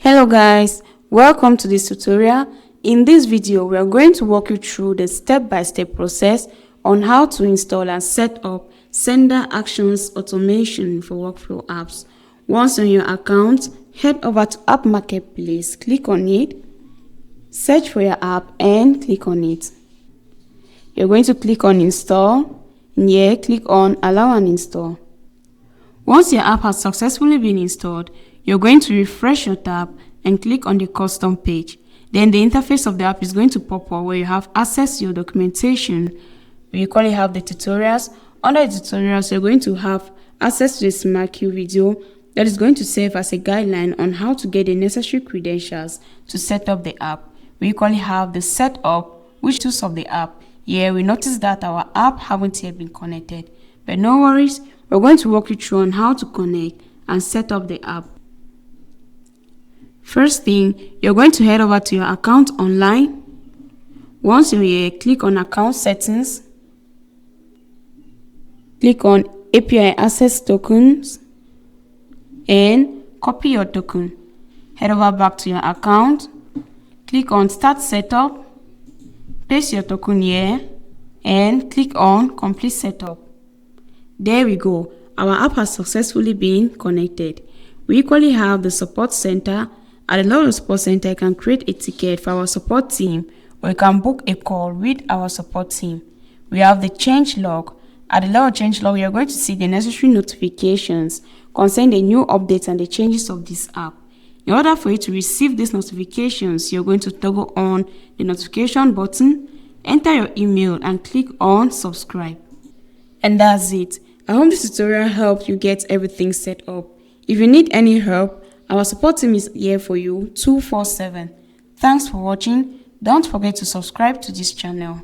Hello guys, welcome to this tutorial. In this video, we are going to walk you through the step-by-step process on how to install and set up Sender Actions automation for workflow apps. Once on your account, head over to App Marketplace, click on it, search for your app and click on it. You're going to click on Install, and here click on Allow and Install. Once your app has successfully been installed, you're going to refresh your tab and click on the custom page. Then the interface of the app is going to pop up where you have access to your documentation. We currently have the tutorials. Under the tutorials, you're going to have access to the Smart Queue video that is going to serve as a guideline on how to get the necessary credentials to set up the app. We currently have the setup, which tools of the app. Here we notice that our app haven't yet been connected, but no worries, we're going to walk you through on how to connect and set up the app. First thing, you're going to head over to your account online. Once you're here, click on Account Settings. Click on API Access Tokens and copy your token. Head over back to your account. Click on Start Setup. Paste your token here and click on Complete Setup. There we go. Our app has successfully been connected. We equally have the support center. At the level of support center, you can create a ticket for our support team, or you can book a call with our support team. We have the change log. At the level of change log, you're going to see the necessary notifications concerning the new updates and the changes of this app. In order for you to receive these notifications, you're going to toggle on the notification button, enter your email, and click on subscribe. And that's it. I hope this tutorial helped you get everything set up. If you need any help, our support team is here for you 24/7. Thanks for watching. Don't forget to subscribe to this channel.